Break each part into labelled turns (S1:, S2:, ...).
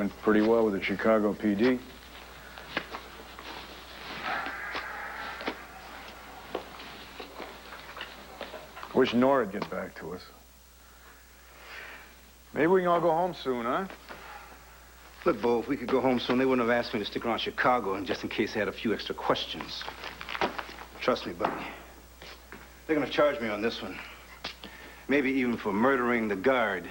S1: Went pretty well with the Chicago PD. Wish Nora'd get back to us. Maybe we can all go home soon, huh?
S2: Look, Bo, if we could go home soon, they wouldn't have asked me to stick around Chicago, and just in case they had a few extra questions. Trust me, buddy. They're gonna charge me on this one. Maybe even for murdering the guard.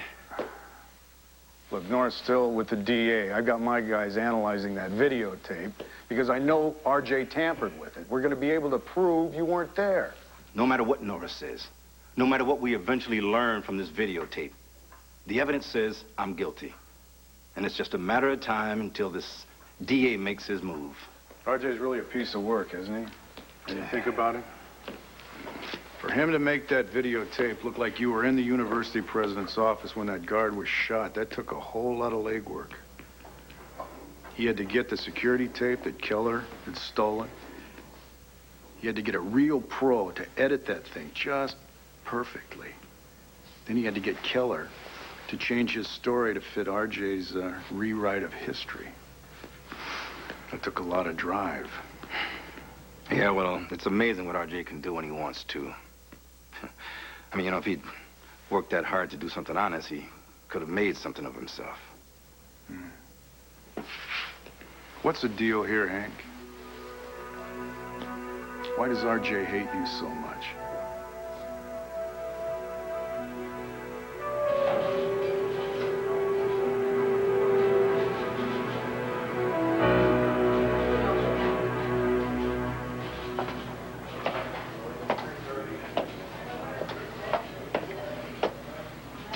S1: Look, Nora's still with the DA. I've got my guys analyzing that videotape because I know RJ tampered with it. We're gonna be able to prove you weren't there.
S2: No matter what Nora says, no matter what we eventually learn from this videotape, the evidence says I'm guilty. And it's just a matter of time until this DA makes his move.
S1: RJ's really a piece of work, isn't he? When you think about it? For him to make that videotape look like you were in the university president's office when that guard was shot, that took a whole lot of legwork. He had to get the security tape that Keller had stolen. He had to get a real pro to edit that thing just perfectly. Then he had to get Keller to change his story to fit RJ's rewrite of history. That took a lot of drive.
S2: Yeah, well, it's amazing what RJ can do when he wants to. I mean, you know, if he'd worked that hard to do something honest, he could have made something of himself.
S1: What's the deal here, Hank? Why does RJ hate you so much?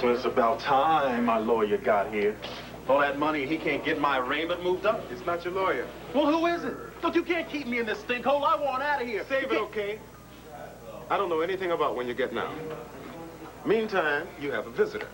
S3: Well, it's about time my lawyer got here. All that money, he can't get my arraignment moved up.
S4: It's not your lawyer.
S3: Well, who is it? Look, you can't keep me in this stink hole. I want out of here.
S4: Save it, okay? I don't know anything about when you're getting out. Meantime, you have a visitor.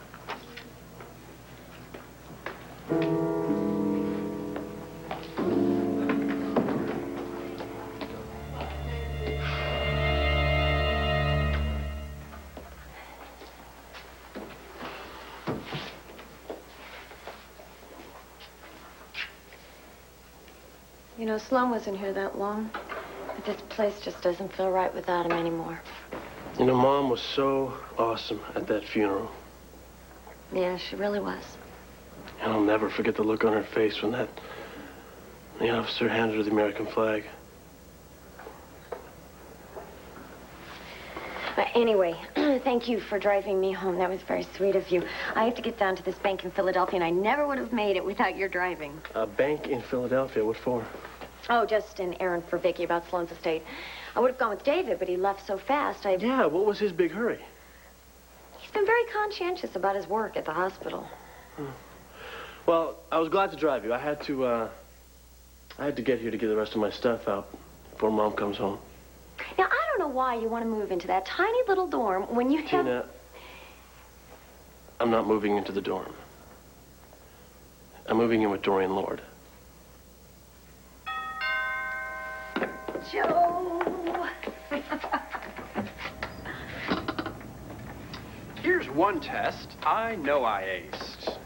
S5: You know, Sloan wasn't here that long, but this place just doesn't feel right without him anymore.
S6: You know, Mom was so awesome at that funeral.
S5: Yeah, she really was.
S6: And I'll never forget the look on her face when the officer handed her the American flag.
S5: But anyway, thank you for driving me home. That was very sweet of you. I have to get down to this bank in Philadelphia, and I never would have made it without your driving.
S6: A bank in Philadelphia? What for?
S5: Oh, just an errand for Vicky about Sloan's estate. I would have gone with David, but he left so fast,
S6: Yeah, what was his big hurry?
S5: He's been very conscientious about his work at the hospital.
S6: Well, I was glad to drive you. I had to get here to get the rest of my stuff out before Mom comes home.
S5: Now, I don't know why you want to move into that tiny little dorm when you have...
S6: Tina, I'm not moving into the dorm. I'm moving in with Dorian Lord.
S5: Joe!
S7: Here's one test I know I aced.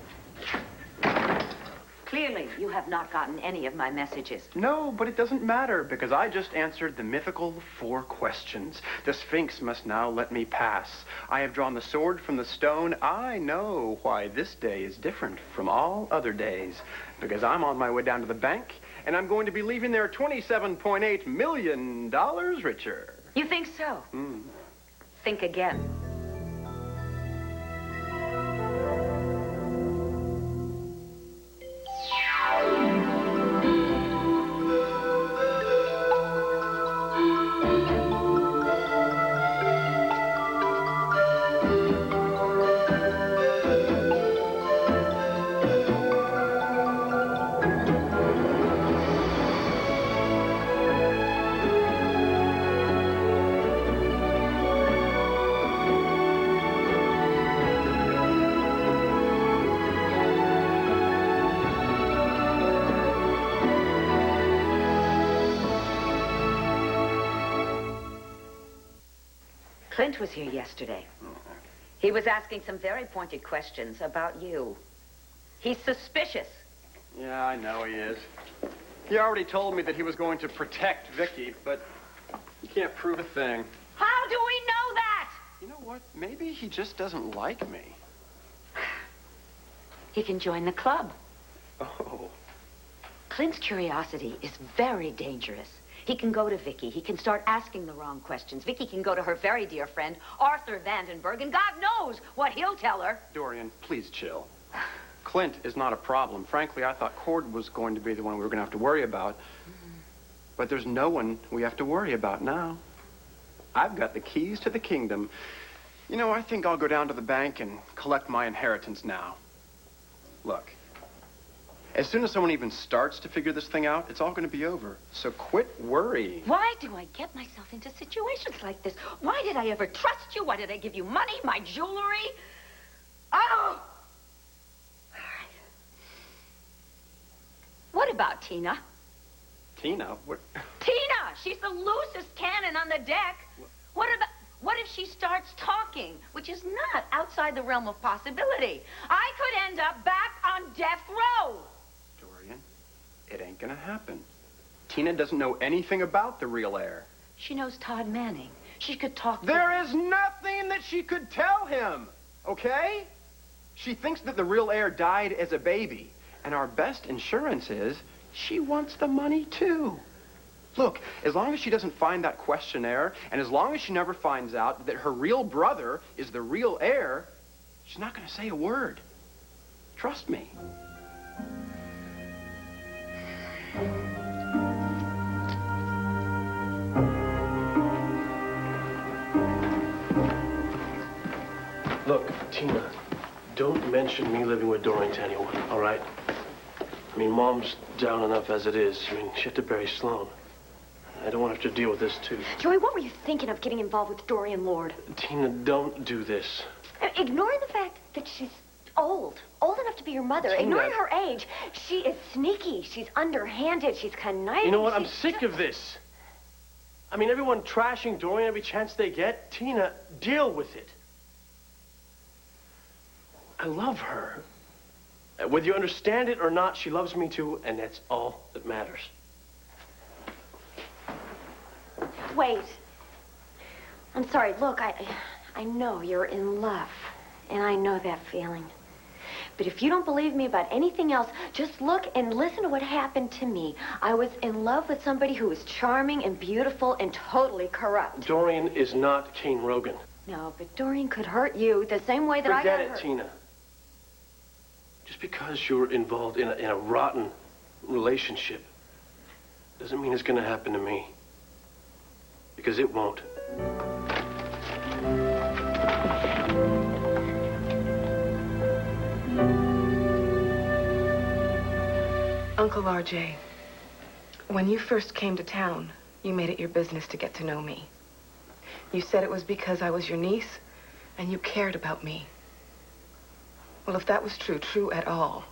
S8: Clearly, you have not gotten any of my messages.
S7: No, but it doesn't matter, because I just answered the mythical 4 questions. The Sphinx must now let me pass. I have drawn the sword from the stone. I know why this day is different from all other days. Because I'm on my way down to the bank, and I'm going to be leaving there $27.8 million richer.
S8: You think so? Think again. Clint was here yesterday. He was asking some very pointed questions about you. He's suspicious.
S7: Yeah, I know he is. He already told me that he was going to protect Vicky, but you can't prove a thing.
S8: How do we know that?
S7: You know what? Maybe he just doesn't like me.
S8: He can join the club.
S7: Oh.
S8: Clint's curiosity is very dangerous. He can go to Vicky. He can start asking the wrong questions. Vicky can go to her very dear friend, Arthur Vandenberg, and God knows what he'll tell her.
S7: Dorian, please chill. Clint is not a problem. Frankly, I thought Cord was going to be the one we were going to have to worry about. But there's no one we have to worry about now. I've got the keys to the kingdom. You know, I think I'll go down to the bank and collect my inheritance now. Look, as soon as someone even starts to figure this thing out, it's all going to be over. So quit worrying.
S8: Why do I get myself into situations like this? Why did I ever trust you? Why did I give you money, my jewelry? Oh! All right. What about Tina?
S7: Tina? What?
S8: Tina! She's the loosest cannon on the deck. What if she starts talking, which is not outside the realm of possibility? I could end up back on death row.
S7: Dorian, it ain't gonna happen. Tina doesn't know anything about the real heir.
S8: She knows Todd Manning. She could talk to
S7: There is nothing that she could tell him, okay? She thinks that the real heir died as a baby, and our best insurance is she wants the money too. Look, as long as she doesn't find that questionnaire, and as long as she never finds out that her real brother is the real heir, she's not going to say a word. Trust me.
S6: Look, Tina, don't mention me living with Dorian to anyone, all right? I mean, Mom's down enough as it is. I mean, she had to bury Sloan. I don't want to have to deal with this, too.
S5: Joey, what were you thinking of getting involved with Dorian Lord?
S6: Tina, don't do this.
S5: Ignoring the fact that she's old enough to be your mother,
S6: Tina.
S5: ignoring her age, she is sneaky, she's underhanded, she's conniving.
S6: You know what? I'm
S5: she's
S6: sick of this. I mean, everyone trashing Dorian every chance they get. Tina, deal with it. I love her. Whether you understand it or not, she loves me too, and that's all that matters.
S5: Wait. I'm sorry. Look, I know you're in love, and I know that feeling. But if you don't believe me about anything else, just look and listen to what happened to me. I was in love with somebody who was charming and beautiful and totally corrupt.
S6: Dorian is not Kane Rogan.
S5: No, but Dorian could hurt you the same way that I got
S6: Forget it,
S5: hurt.
S6: Tina. Just because you're involved in a rotten relationship doesn't mean it's going to happen to me. Because it won't.
S9: Uncle RJ, when you first came to town, you made it your business to get to know me. You said it was because I was your niece, and you cared about me. Well, if that was true at all,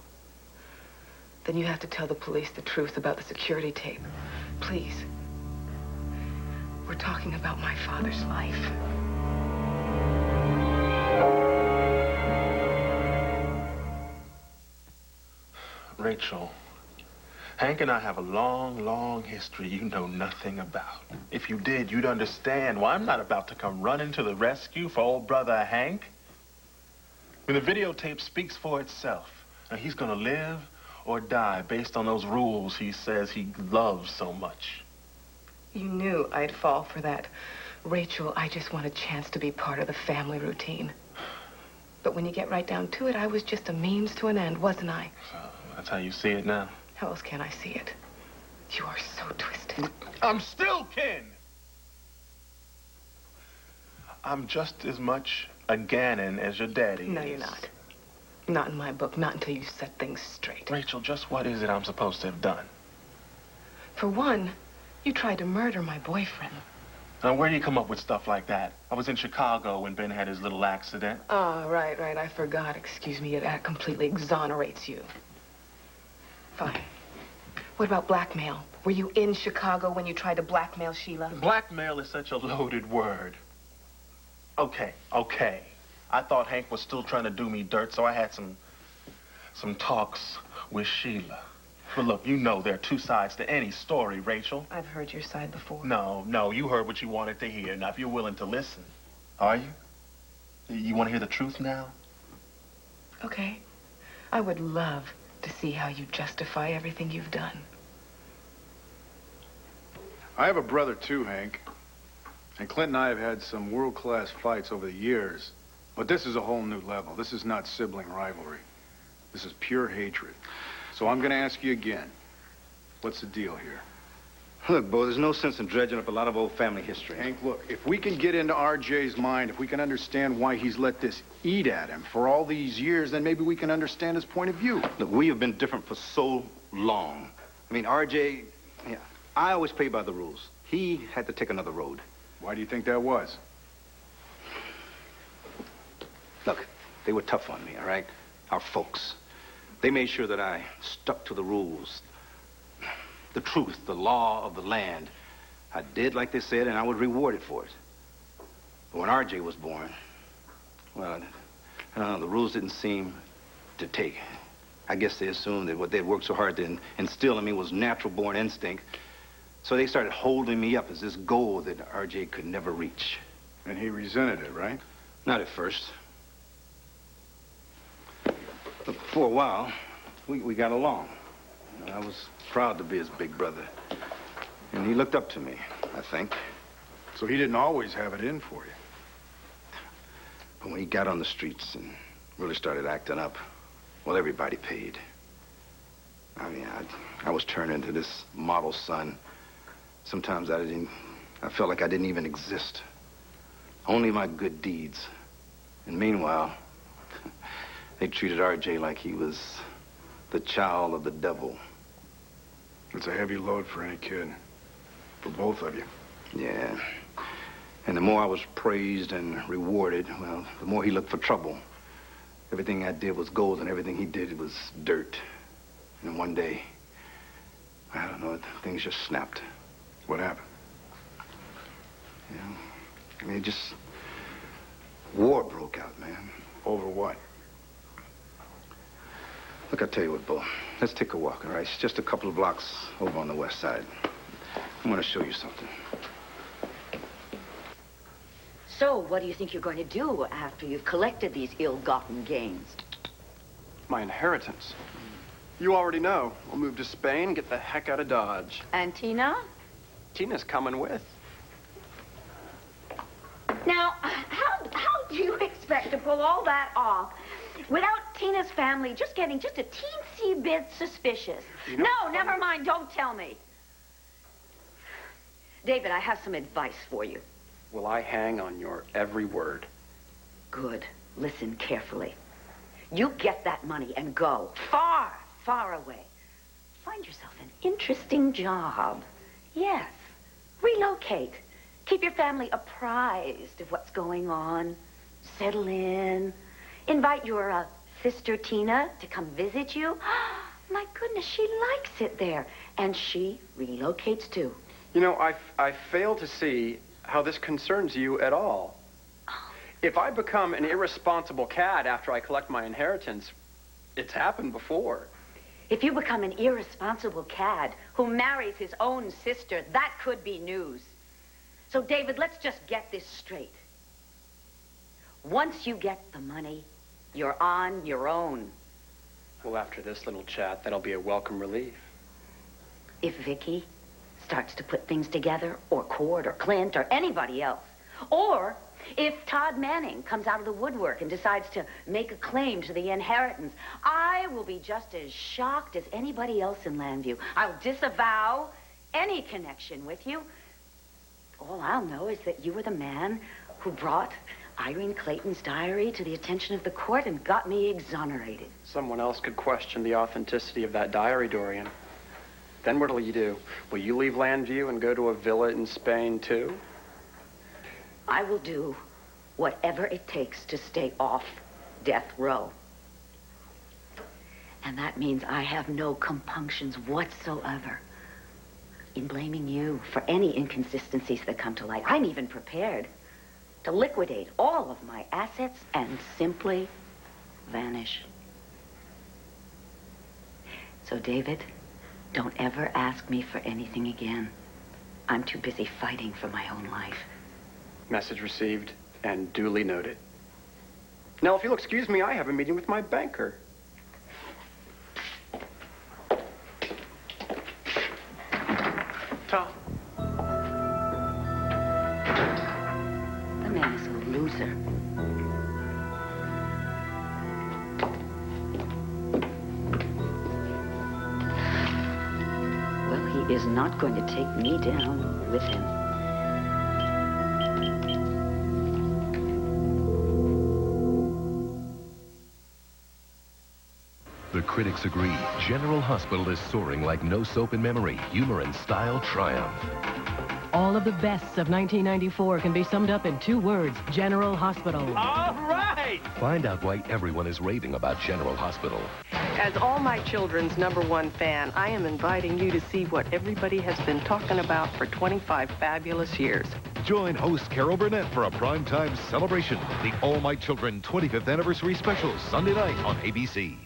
S9: then you have to tell the police the truth about the security tape. Please. We're talking about my father's life.
S4: Rachel, Hank and I have a long, long history you know nothing about. If you did, you'd understand why I'm not about to come running to the rescue for old brother Hank. I mean, the videotape speaks for itself. Now, he's gonna live or die based on those rules he says he loves so much.
S9: You knew I'd fall for that. Rachel, I just want a chance to be part of the family routine. But when you get right down to it, I was just a means to an end, wasn't I?
S4: So that's how you see it now?
S9: How else can I see it? You are so twisted.
S4: I'm still Ken! I'm just as much a Gannon as your daddy
S9: No,
S4: is.
S9: you're not. Not in my book, not until you set things straight.
S4: Rachel, just what is it I'm supposed to have done?
S9: For one, you tried to murder my boyfriend.
S4: Now, where do you come up with stuff like that? I was in Chicago when Ben had his little accident.
S9: Oh, right, I forgot. Excuse me, that completely exonerates you. Fine. What about blackmail? Were you in Chicago when you tried to blackmail Sheila?
S4: Blackmail is such a loaded word. Okay. I thought Hank was still trying to do me dirt, so I had some talks with Sheila. But look, you know there are two sides to any story, Rachel.
S9: I've heard your side before.
S4: No, you heard what you wanted to hear. Now, if you're willing to listen, are you? You want to hear the truth now?
S9: Okay. I would love to see how you justify everything you've done.
S1: I have a brother too, Hank. And Clint and I have had some world-class fights over the years. But this is a whole new level. This is not sibling rivalry. This is pure hatred. So I'm gonna ask you again. What's the deal here?
S2: Look, Bo, there's no sense in dredging up a lot of old family history.
S1: Hank, look, if we can get into RJ's mind, if we can understand why he's let this eat at him for all these years, then maybe we can understand his point of view.
S2: Look, we have been different for so long. I mean, RJ, yeah, I always play by the rules. He had to take another road.
S1: Why do you think that was?
S2: Look, they were tough on me, all right? Our folks. They made sure that I stuck to the rules, the truth, the law of the land. I did like they said, and I was rewarded for it. But when RJ was born, well, I don't know, the rules didn't seem to take. I guess they assumed that what they'd worked so hard to instill in me was natural-born instinct. So they started holding me up as this goal that RJ could never reach.
S1: And he resented it, right?
S2: Not at first. But for a while, we got along. I was proud to be his big brother. And he looked up to me, I think.
S1: So he didn't always have it in for you.
S2: But when he got on the streets and really started acting up, well, everybody paid. I mean, I was turned into this model son. Sometimes I felt like I didn't even exist. Only my good deeds. And meanwhile, they treated RJ like he was the child of the devil.
S1: It's a heavy load for any kid. For both of you.
S2: Yeah. And the more I was praised and rewarded, well, the more he looked for trouble. Everything I did was gold, and everything he did was dirt. And one day, I don't know, things just snapped.
S1: What happened?
S2: You know, I mean, war broke out, man.
S1: Over what?
S2: Look, I'll tell you what, Bo. Let's take a walk, all right? It's just a couple of blocks over on the west side. I'm gonna show you something.
S8: So, what do you think you're going to do after you've collected these ill-gotten gains?
S7: My inheritance. You already know. We'll move to Spain, get the heck out of Dodge.
S8: And Tina?
S7: Tina's coming with.
S8: Now, how do you expect to pull all that off without Tina's family just getting just a teensy bit suspicious?
S7: You know,
S8: No, never mind. Don't tell me. David, I have some advice for you.
S7: Will I hang on your every word?
S8: Good. Listen carefully. You get that money and go far, far away. Find yourself an interesting job. Yes. Relocate. Keep your family apprised of what's going on. Settle in. Invite your sister Tina to come visit you. My goodness, she likes it there. And she relocates too.
S7: You know, I fail to see how this concerns you at all. If I become an irresponsible cad after I collect my inheritance, it's happened before.
S8: If you become an irresponsible cad who marries his own sister, that could be news. So, David, let's just get this straight. Once you get the money, you're on your own.
S7: Well, after this little chat, that'll be a welcome relief.
S8: If Vicky starts to put things together, or Cord, or Clint, or anybody else, or if Todd Manning comes out of the woodwork and decides to make a claim to the inheritance, I will be just as shocked as anybody else in Landview. I'll disavow any connection with you. All I'll know is that you were the man who brought Irene Clayton's diary to the attention of the court and got me exonerated.
S7: Someone else could question the authenticity of that diary, Dorian. Then what'll you do? Will you leave Landview and go to a villa in Spain, too?
S8: I will do whatever it takes to stay off death row. And that means I have no compunctions whatsoever in blaming you for any inconsistencies that come to light. I'm even prepared to liquidate all of my assets and simply vanish. So, David, Don't ever ask me for anything again. I'm too busy fighting for my own life.
S7: Message received and duly noted. Now, if you'll excuse me, I have a meeting with my banker. Tom.
S8: The man is a loser. Well, he is not going to take me down with him.
S10: The critics agree. General Hospital is soaring like no soap in memory. Humor and style triumph.
S11: All of the bests of 1994 can be summed up in 2 words: General Hospital.
S6: All right!
S10: Find out why everyone is raving about General Hospital.
S9: As All My Children's #1 fan, I am inviting you to see what everybody has been talking about for 25 fabulous years.
S12: Join host Carol Burnett for a primetime celebration. The All My Children 25th Anniversary Special, Sunday night on ABC.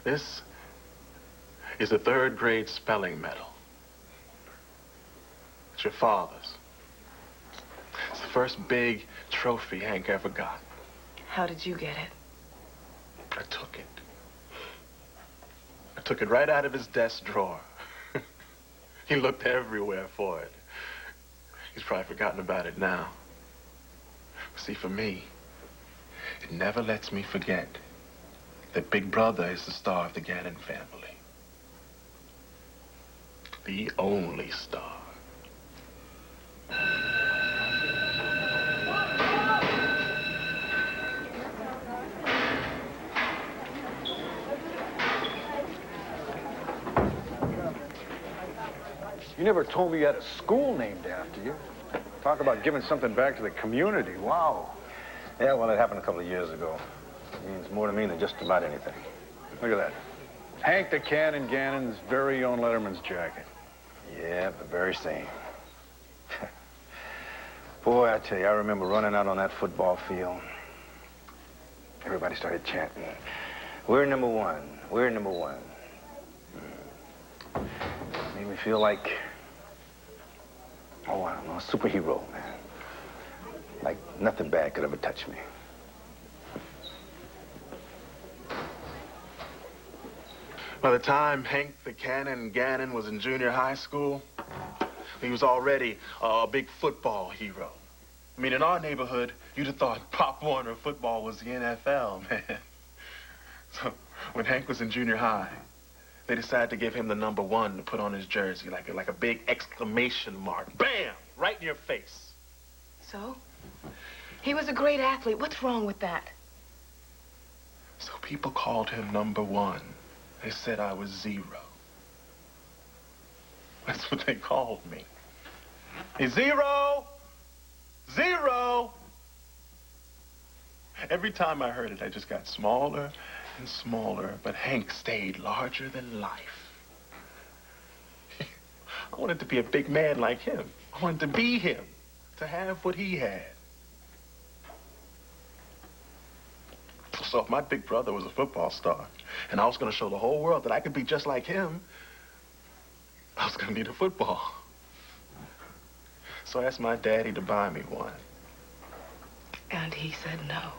S4: This is a 3rd grade spelling medal. It's your father's. It's the first big trophy Hank ever got.
S9: How did you get it?
S4: I took it. I took it right out of his desk drawer. He looked everywhere for it. He's probably forgotten about it now. But see, for me, it never lets me forget that Big Brother is the star of the Gannon family. The only star.
S1: You never told me you had a school named after you. Talk about giving something back to the community. Wow.
S2: Yeah, well, it happened a couple of years ago. It means more to me than just about anything.
S1: Look at that. Hank the Cannon Gannon's very own Letterman's jacket.
S2: Yeah, the very same. Boy, I tell you, I remember running out on that football field. Everybody started chanting, "We're #1, we're #1. Made me feel like, oh, I don't know, a superhero, man. Like nothing bad could ever touch me.
S4: By the time Hank the Cannon Gannon was in junior high school, he was already a big football hero. I mean, in our neighborhood, you'd have thought Pop Warner football was the NFL, man. So when Hank was in junior high, they decided to give him the #1 to put on his jersey, like a big exclamation mark. Bam! Right in your face.
S9: So? He was a great athlete. What's wrong with that?
S4: So people called him #1. They said I was 0. That's what they called me. Hey, 0! 0! Every time I heard it, I just got smaller and smaller, but Hank stayed larger than life. I wanted to be a big man like him. I wanted to be him, to have what he had. So if my big brother was a football star, and I was going to show the whole world that I could be just like him, I was going to need a football. So I asked my daddy to buy me one.
S9: And he said no.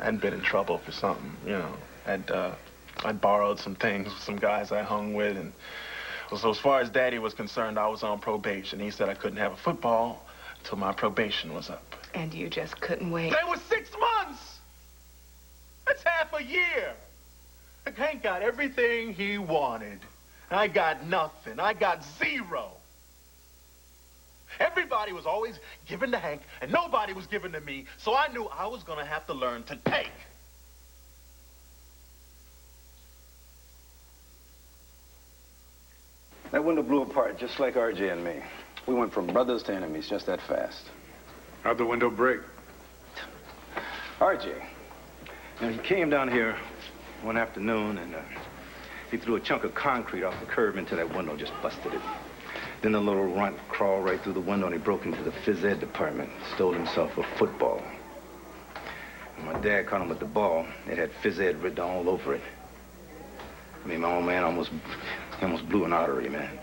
S4: I'd been in trouble for something, you know. I'd borrowed some things with some guys I hung with, and so as far as Daddy was concerned, I was on probation. He said I couldn't have a football until my probation was up.
S9: And you just couldn't wait.
S4: That was 6 months! That's half a year. Hank got everything he wanted. I got nothing. I got 0. Everybody was always giving to Hank, and nobody was giving to me, so I knew I was going to have to learn to take.
S2: That window blew apart just like RJ and me. We went from brothers to enemies just that fast.
S1: How'd the window break?
S2: RJ, you know, he came down here one afternoon and he threw a chunk of concrete off the curb into that window, just busted it. Then the little runt crawled right through the window and he broke into the phys ed department, stole himself a football. My dad caught him with the ball. It had phys ed written all over it. I mean, my old man almost blew an artery, man.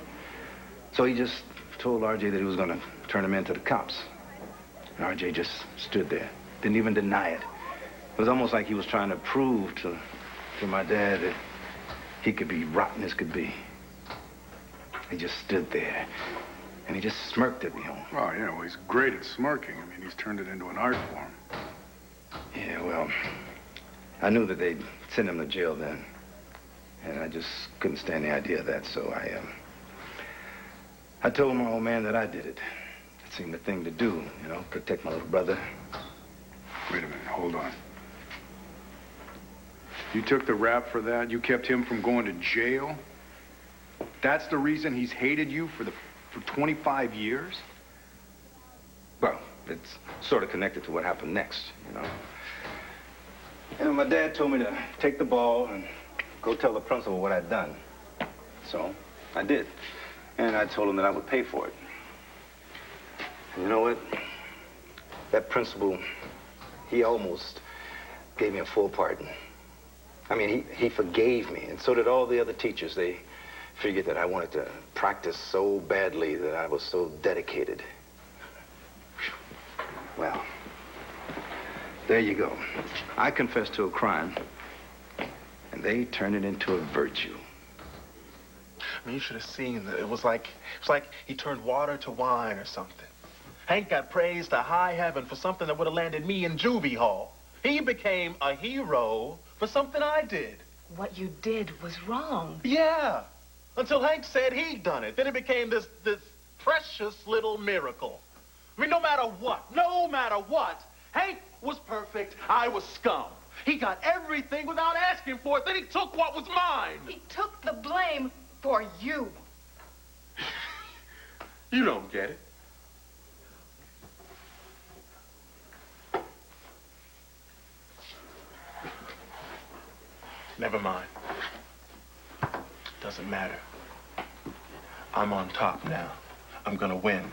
S2: So he just told RJ that he was going to turn him in to the cops. And RJ just stood there, didn't even deny it. It was almost like he was trying to prove to my dad that he could be rotten as could be. He just stood there, and he just smirked at me.
S1: Oh, yeah, well, he's great at smirking. I mean, he's turned it into an art form.
S2: Yeah, well, I knew that they'd send him to jail then. And I just couldn't stand the idea of that, so I told my old man that I did it. It seemed the thing to do, you know, protect my little brother.
S1: Wait a minute, hold on. You took the rap for that? You kept him from going to jail? That's the reason he's hated you for 25 years?
S2: Well, it's sort of connected to what happened next, you know. And my dad told me to take the ball and go tell the principal what I'd done. So I did. And I told him that I would pay for it. And you know what? That principal, he almost gave me a full pardon. I mean, he forgave me, and so did all the other teachers. They figured that I wanted to practice so badly, that I was so dedicated. Well, there you go. I confessed to a crime, and they turned it into a virtue.
S4: I mean, you should have seen that. It was like he turned water to wine or something. Hank got praised to high heaven for something that would have landed me in juvie hall. He became a hero for something I did.
S9: What you did was wrong.
S4: Yeah, until Hank said he'd done it. Then it became this precious little miracle. I mean, no matter what, Hank was perfect, I was scum. He got everything without asking for it, then he took what was mine.
S9: He took the blame for you.
S4: You don't get it. Never mind. Doesn't matter. I'm on top now. I'm gonna win.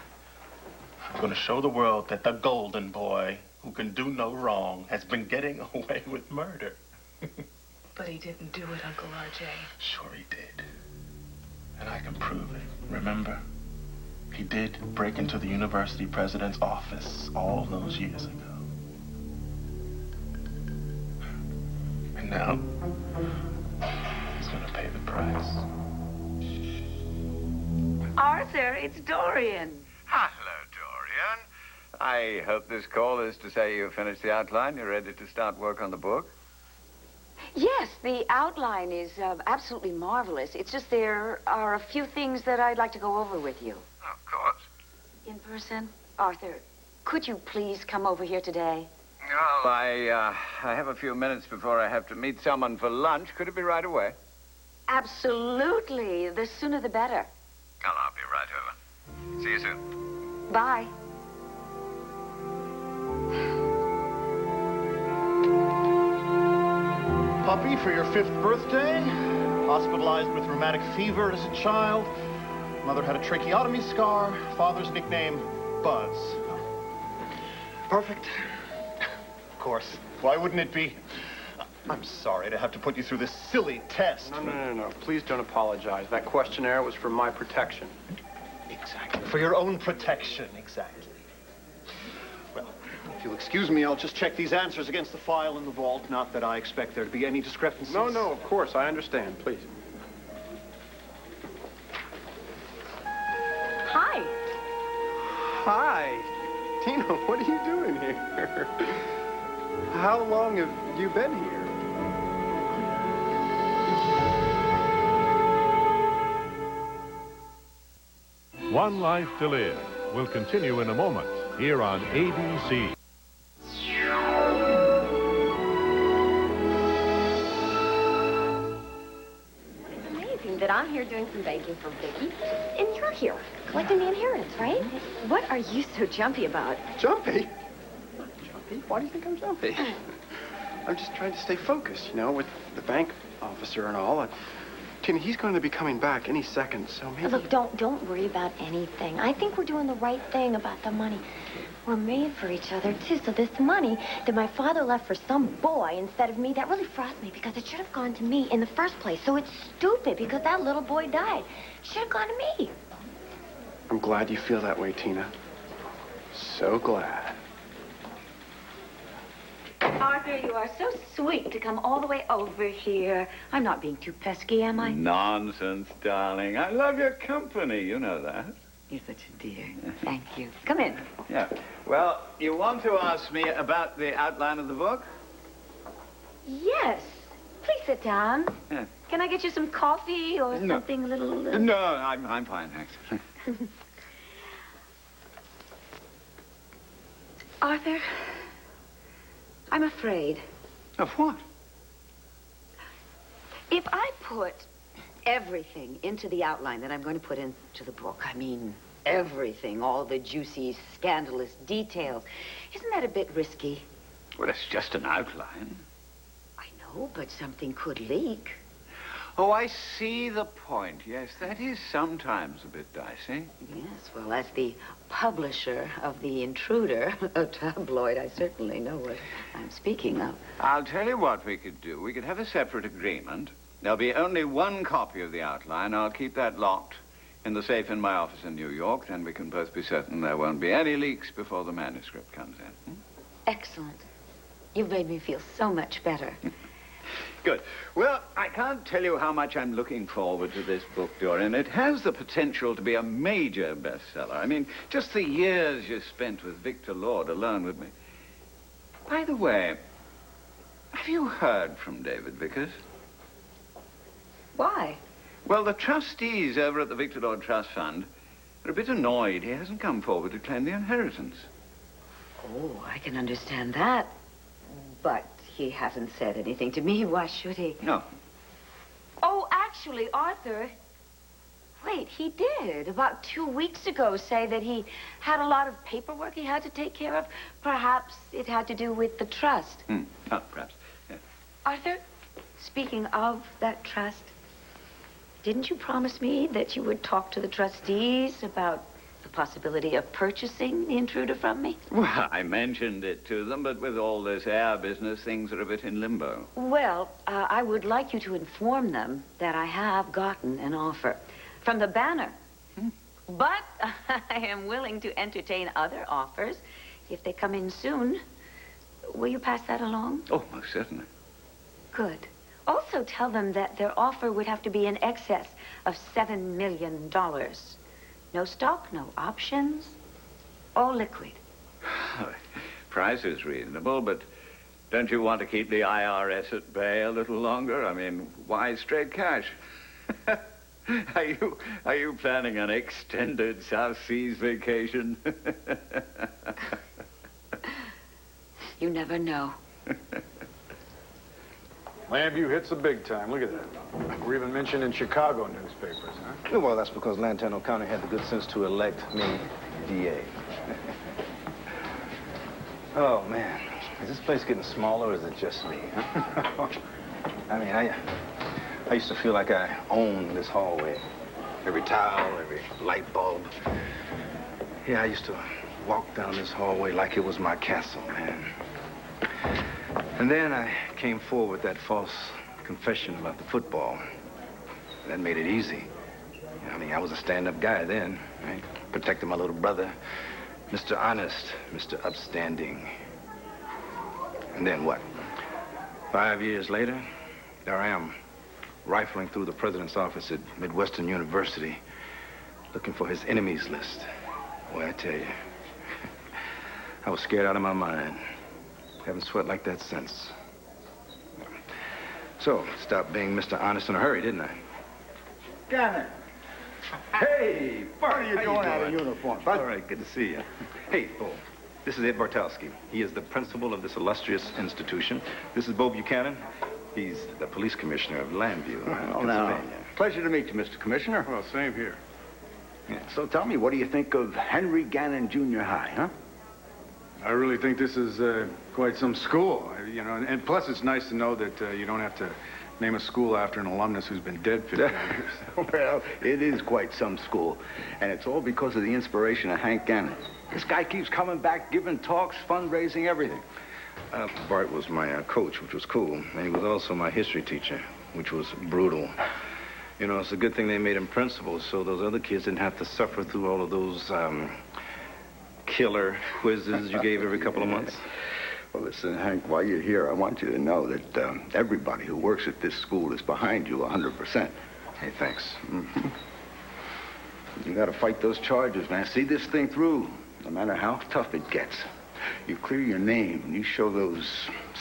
S4: I'm gonna show the world that the golden boy, who can do no wrong, has been getting away with murder.
S9: But he didn't do it, Uncle RJ.
S4: Sure he did. And I can prove it. Remember? He did break into the university president's office all those years ago. And now, he's gonna pay the price.
S8: Arthur, it's Dorian.
S13: Hello, Dorian. I hope this call is to say you've finished the outline. You're ready to start work on the book.
S8: Yes, the outline is absolutely marvelous. It's just there are a few things that I'd like to go over with you.
S13: Of course.
S8: In person? Arthur, could you please come over here today?
S13: Well, I have a few minutes before I have to meet someone for lunch. Could it be right away?
S8: Absolutely. The sooner the better.
S13: Well, I'll be right over. See you soon.
S8: Bye.
S14: Puppy for your 5th birthday. Hospitalized with rheumatic fever as a child. Mother had a tracheotomy scar. Father's nickname, Buzz. Perfect. Of course. Why wouldn't it be? I'm sorry to have to put you through this silly test.
S7: No. Please don't apologize. That questionnaire was for my protection.
S14: Exactly. For your own protection, exactly. Well, if you'll excuse me, I'll just check these answers against the file in the vault. Not that I expect there to be any discrepancies.
S7: No, of course. I understand. Please.
S8: Hi.
S7: Hi. Tina, what are you doing here? How long have you been here?
S15: One Life to Live will continue in a moment here on ABC.
S5: It's amazing that I'm here doing some baking for Vicky, and you're here collecting the inheritance, right? What are you so jumpy about?
S7: Jumpy? Jumpy? Why do you think I'm jumpy? I'm just trying to stay focused, you know, with the bank officer and all. Tina, he's going to be coming back any second, so maybe...
S5: Look, don't worry about anything. I think we're doing the right thing about the money. We're made for each other, too. So this money that my father left for some boy instead of me, that really frosts me because it should have gone to me in the first place. So it's stupid because that little boy died. It should have gone to me.
S7: I'm glad you feel that way, Tina. So glad.
S8: Arthur, you are so sweet to come all the way over here. I'm not being too pesky, am I?
S13: Nonsense, darling. I love your company. You know that.
S8: You're such a dear. Thank you. Come in.
S13: Yeah. Well, you want to ask me about the outline of the book?
S8: Yes. Please sit down.
S13: Yeah.
S8: Can I get you some coffee or something a little...
S13: No, I'm fine, thanks.
S8: Arthur, I'm afraid.
S13: Of what?
S8: If I put everything into the outline that I'm going to put into the book, I mean everything, all the juicy, scandalous details, isn't that a bit risky?
S13: Well, it's just an outline.
S8: I know, but something could leak.
S13: Oh, I see the point. Yes, that is sometimes a bit dicey.
S8: Yes, well, as the publisher of The Intruder, a tabloid, I certainly know what I'm speaking of.
S13: I'll tell you what we could do. We could have a separate agreement. There'll be only one copy of the outline. I'll keep that locked in the safe in my office in New York. Then we can both be certain there won't be any leaks before the manuscript comes in.
S8: Excellent. You've made me feel so much better.
S13: Good. Well, I can't tell you how much I'm looking forward to this book, Dorian. It has the potential to be a major bestseller. I mean, just the years you spent with Victor Lord alone with me. By the way, have you heard from David Vickers?
S8: Why?
S13: Well, the trustees over at the Victor Lord Trust Fund are a bit annoyed he hasn't come forward to claim the inheritance.
S8: Oh, I can understand that. But he hasn't said anything to me. Why should he?
S13: No.
S8: Oh, actually, Arthur... Wait, he did, about 2 weeks ago, say that he had a lot of paperwork he had to take care of. Perhaps it had to do with the trust.
S13: Oh, perhaps. Yeah.
S8: Arthur, speaking of that trust, didn't you promise me that you would talk to the trustees about the possibility of purchasing The Intruder from me?
S13: Well, I mentioned it to them, but with all this air business, things are a bit in limbo.
S8: Well, I would like you to inform them that I have gotten an offer from the Banner. But I am willing to entertain other offers if they come in soon. Will you pass that along?
S13: Oh, most certainly.
S8: Good. Also tell them that their offer would have to be in excess of $7 million. No stock, no options, all liquid.
S13: Price is reasonable, but don't you want to keep the IRS at bay a little longer? I mean, why straight cash? Are you planning an extended South Seas vacation?
S8: You never know.
S1: Lambview hits the big time. Look at that. We're even mentioned in Chicago newspapers, huh?
S2: Well, that's because Lantano County had the good sense to elect me DA. Oh, man. Is this place getting smaller or is it just me? I mean, I used to feel like I owned this hallway. Every tile, every light bulb. Yeah, I used to walk down this hallway like it was my castle, man. And then I came forward with that false confession about the football. That made it easy. I mean, I was a stand-up guy then, right? Protecting my little brother, Mr. Honest, Mr. Upstanding. And then what? 5 years later, there I am, rifling through the president's office at Midwestern University, looking for his enemies list. Boy, I tell you, I was scared out of my mind. Haven't sweat like that since. So, stopped being Mr. Honest in a hurry, didn't I?
S16: Gannon. Hey, what are you doing out of uniform?
S2: All right, good to see you. Hey, Bo, this is Ed Bartowski. He is the principal of this illustrious institution. This is Bo Buchanan. He's the police commissioner of Lambview, Pennsylvania.
S16: Pleasure to meet you, Mr. Commissioner.
S1: Well, same here.
S16: Yeah. So tell me, what do you think of Henry Gannon Junior High, huh?
S1: I really think this is quite some school, you know, and plus it's nice to know that you don't have to Name a school after an alumnus who's been dead 50 years.
S16: Well, it is quite some school. And it's all because of the inspiration of Hank Gannon. This guy keeps coming back, giving talks, fundraising, everything.
S2: Bart was my coach, which was cool. And he was also my history teacher, which was brutal. You know, it's a good thing they made him principal, so those other kids didn't have to suffer through all of those killer quizzes you gave every couple of months.
S16: Well, listen, Hank, while you're here, I want you to know that everybody who works at this school is behind you 100%.
S2: Hey, thanks.
S16: Mm-hmm. You got to fight those charges, man. See this thing through, no matter how tough it gets. You clear your name, and you show those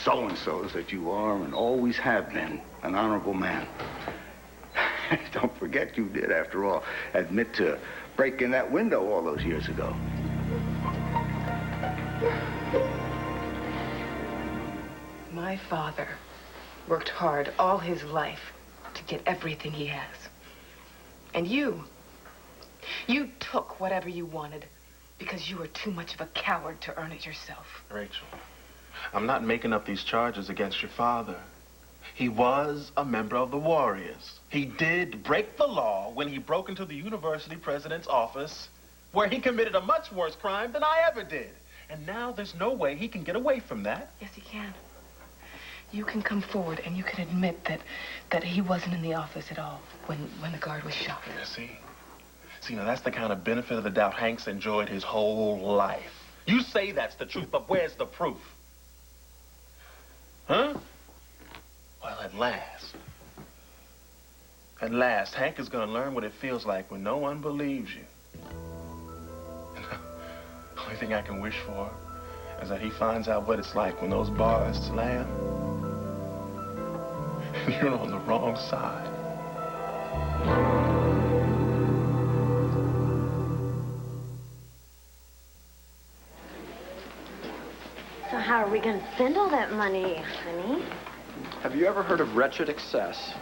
S16: so-and-sos that you are and always have been an honorable man. Don't forget you did, after all, admit to breaking that window all those years ago.
S9: My father worked hard all his life to get everything he has. And you took whatever you wanted because you were too much of a coward to earn it yourself.
S4: Rachel, I'm not making up these charges against your father. He was a member of the Warriors. He did break the law when he broke into the university president's office, where he committed a much worse crime than I ever did. And now there's no way he can get away from that.
S9: Yes, he can. You can come forward and you can admit that he wasn't in the office at all when the guard was shot.
S4: Yeah, see, now that's the kind of benefit of the doubt Hank's enjoyed his whole life. You say that's the truth, but where's the proof? Huh? Well, at last, Hank is going to learn what it feels like when no one believes you. The only thing I can wish for is that he finds out what it's like when those bars slam and you're on the wrong side.
S5: So how are we going to spend all that money, honey?
S7: Have you ever heard of Wretched Excess?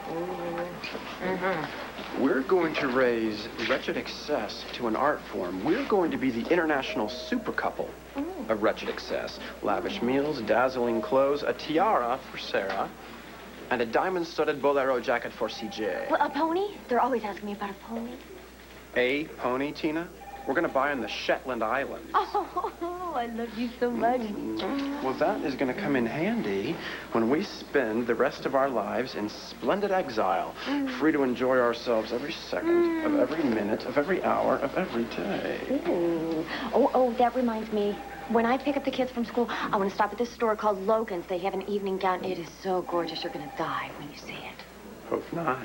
S5: Mm-hmm.
S7: We're going to raise Wretched Excess to an art form. We're going to be the international super couple of Wretched Excess. Lavish meals, dazzling clothes, a tiara for Sarah, and a diamond-studded bolero jacket for CJ.
S5: Well, a pony? They're always asking me about a pony.
S7: A pony, Tina? We're going to buy on the Shetland Islands.
S5: Oh, I love you so much.
S7: Well, that is going to come in handy when we spend the rest of our lives in splendid exile, free to enjoy ourselves every second of every minute of every hour of every day.
S5: Ooh. Oh, that reminds me. When I pick up the kids from school, I want to stop at this store called Logan's. They have an evening gown. It is so gorgeous, you're going to die when you see it.
S7: Hope not.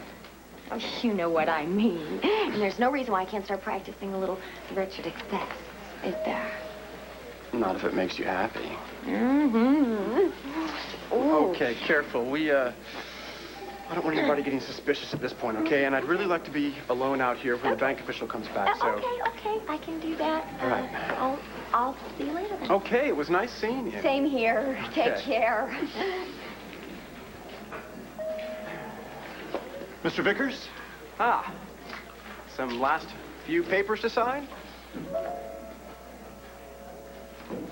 S5: Oh, you know what I mean. And there's no reason why I can't start practicing a little Wretched Excess, is there?
S7: Not if it makes you happy.
S5: Mm-hmm.
S7: Okay, careful. I don't want anybody getting suspicious at this point, okay? And I'd really like to be alone out here when the bank official comes back, so...
S5: Okay, I can do that.
S7: All right.
S5: I'll see you later then.
S7: Okay, it was nice seeing you.
S5: Same here. Take
S7: Okay.
S5: care.
S14: Mr. Vickers?
S7: Ah, some last few papers to sign?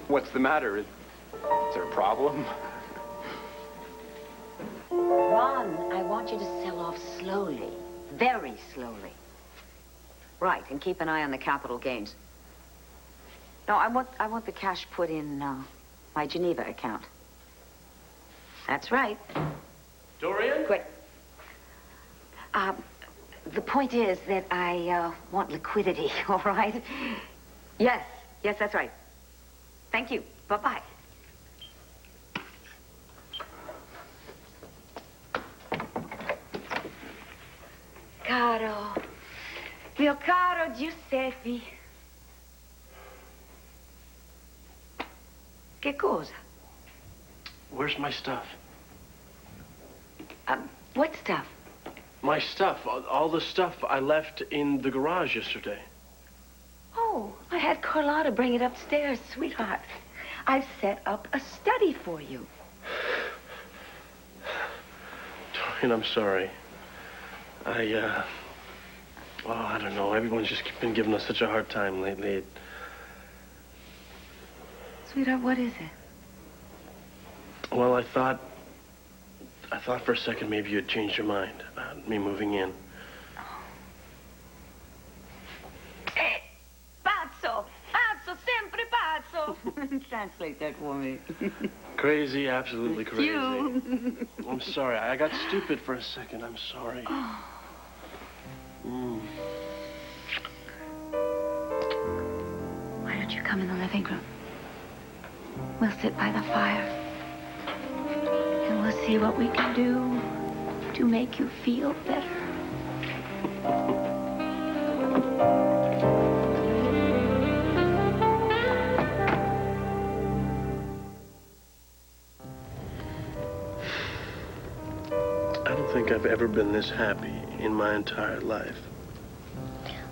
S7: What's the matter? Is there a problem?
S8: Ron, I want you to sell off slowly. Very slowly. Right, and keep an eye on the capital gains. No, I want the cash put in my Geneva account. That's right.
S6: Dorian?
S8: Quick. The point is that I want liquidity, all right? Yes, that's right. Thank you. Bye-bye.
S5: Caro, mio caro Giuseppe. Che cosa?
S6: Where's my stuff?
S5: What stuff?
S6: My stuff. All the stuff I left in the garage yesterday.
S5: Oh, I had Carlotta bring it upstairs, sweetheart. I've set up a study for you.
S6: Dorian, I'm sorry. I don't know. Everyone's just been giving us such a hard time lately.
S5: Sweetheart, what is it?
S6: Well, I thought I thought for a second maybe you'd changed your mind about me moving in.
S8: Pazzo! Pazzo! Sempre pazzo! Translate that for me.
S6: Crazy, absolutely crazy.
S8: You.
S6: I'm sorry. I got stupid for a second. I'm sorry.
S5: Why don't you come in the living room? We'll sit by the fire. And we'll see what we can do to make you feel better.
S6: I don't think I've ever been this happy in my entire life.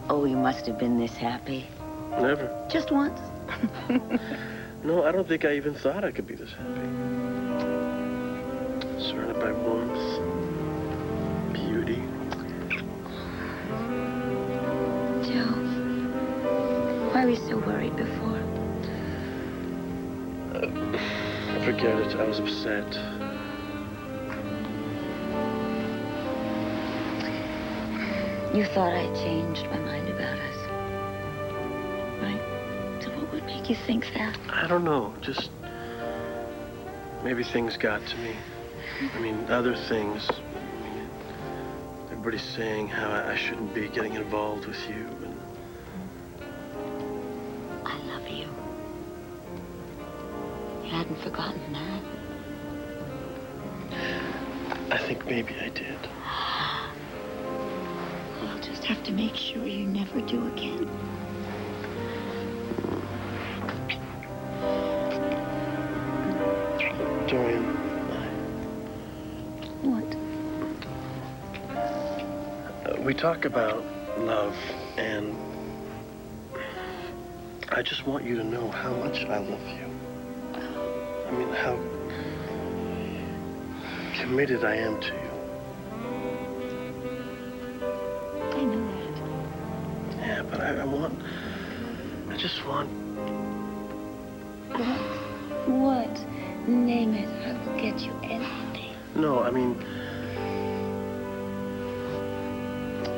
S8: Oh, you must have been this happy.
S6: Never.
S8: Just once.
S6: No, I don't think I even thought I could be this happy. Surrounded by warmth, beauty.
S5: Joe, why were you so worried before?
S6: Forget it. I was upset.
S8: You thought I'd changed my mind about us. Right? So what would make you think that?
S6: I don't know. Just maybe things got to me. I mean, other things. I mean, everybody's saying how I shouldn't be getting involved with you. And
S8: I love you. You hadn't forgotten that.
S6: I think maybe I did.
S8: I'll just have to make sure you never do again.
S6: Dorian.
S8: What?
S6: We talk about love, and I just want you to know how much I love you. I mean, how committed I am to you.
S8: I know that.
S6: Yeah, but I just want...
S8: What? Name it. I will get you anything.
S6: No, I mean,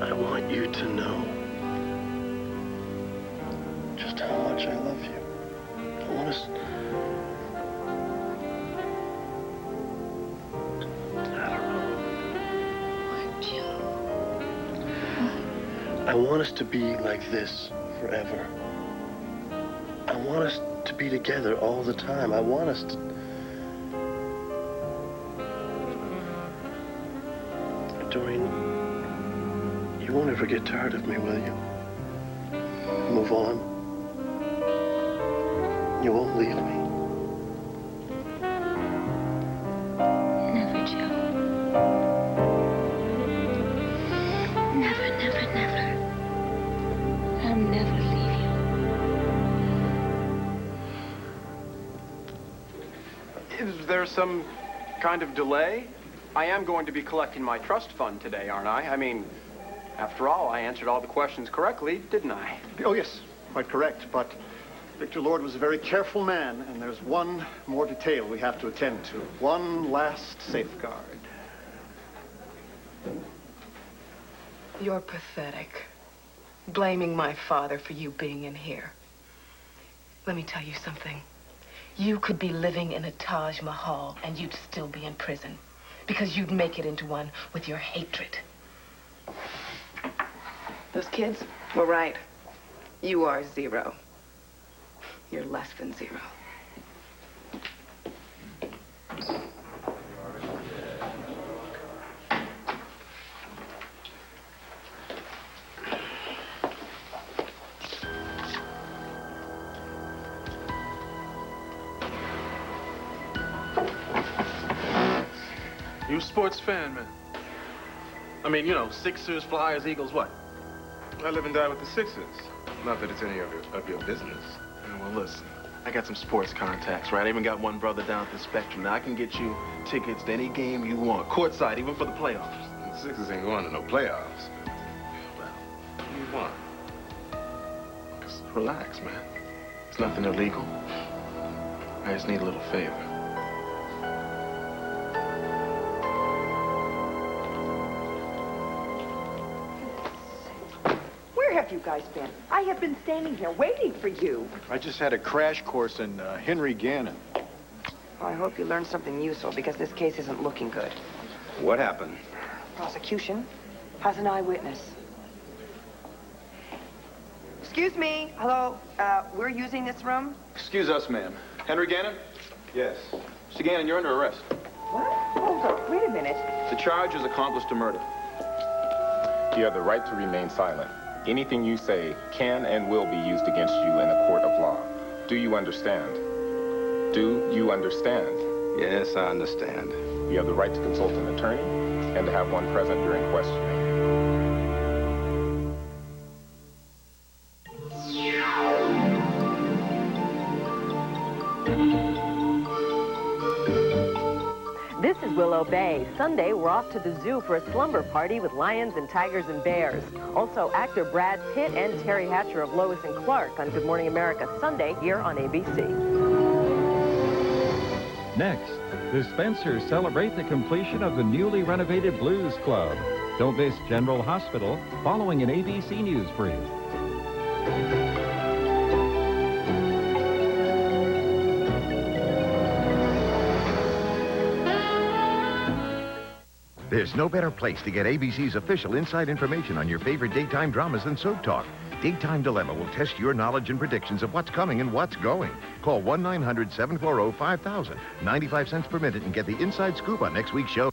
S6: I want you to know just how much I love you. I want us... I want us to be like this forever. I want us to be together all the time. I want us to... Doreen, you won't ever get tired of me, will you? Move on. You won't leave me.
S8: Never, Joe. Never, never, never. I'll never leave you.
S7: Is there some kind of delay? I am going to be collecting my trust fund today, aren't I? I mean, after all, I answered all the questions correctly, didn't I?
S14: Oh, yes, quite correct. But Victor Lord was a very careful man, and there's one more detail we have to attend to. One last safeguard.
S9: You're pathetic. Blaming my father for you being in here. Let me tell you something. You could be living in a Taj Mahal, and you'd still be in prison. Because you'd make it into one with your hatred. Those kids were right. You are zero. You're less than zero.
S4: You a sports fan, man? I mean, you know, Sixers, Flyers, Eagles, what?
S1: I live and die with the Sixers. Not that it's any of your business.
S4: Yeah, well, listen, I got some sports contacts, right? I even got one brother down at the Spectrum. Now, I can get you tickets to any game you want, courtside, even for the playoffs.
S1: The Sixers ain't going to no playoffs.
S4: Well, what do you want? Just relax, man. It's nothing illegal. I just need a little favor.
S17: have you guys been? I have been standing here waiting for you.
S1: I just had a crash course in Henry Gannon.
S17: Well, I hope you learned something useful, because this case isn't looking good.
S2: What happened?
S17: Prosecution has an eyewitness. Excuse me. Hello. We're using this room.
S3: Excuse us, ma'am. Henry Gannon?
S2: Yes.
S3: Mr. Gannon, you're under arrest.
S17: What? Hold up. Wait a minute.
S3: The charge is accomplice to murder.
S18: You have the right to remain silent. Anything you say can and will be used against you in a court of law. Do you understand? Do you understand?
S2: Yes, I understand.
S18: You have the right to consult an attorney and to have one present during questioning.
S11: This is Willow Bay. Sunday, we're off to the zoo for a slumber party with lions and tigers and bears. Also, actor Brad Pitt and Terry Hatcher of Lois and Clark on Good Morning America Sunday here on ABC.
S19: Next, the Spencers celebrate the completion of the newly renovated Blues Club. Don't miss General Hospital following an ABC News brief.
S12: There's no better place to get ABC's official inside information on your favorite daytime dramas than Soap Talk. Daytime Dilemma will test your knowledge and predictions of what's coming and what's going. Call 1-900-740-5000, 95 cents per minute, and get the inside scoop on next week's show.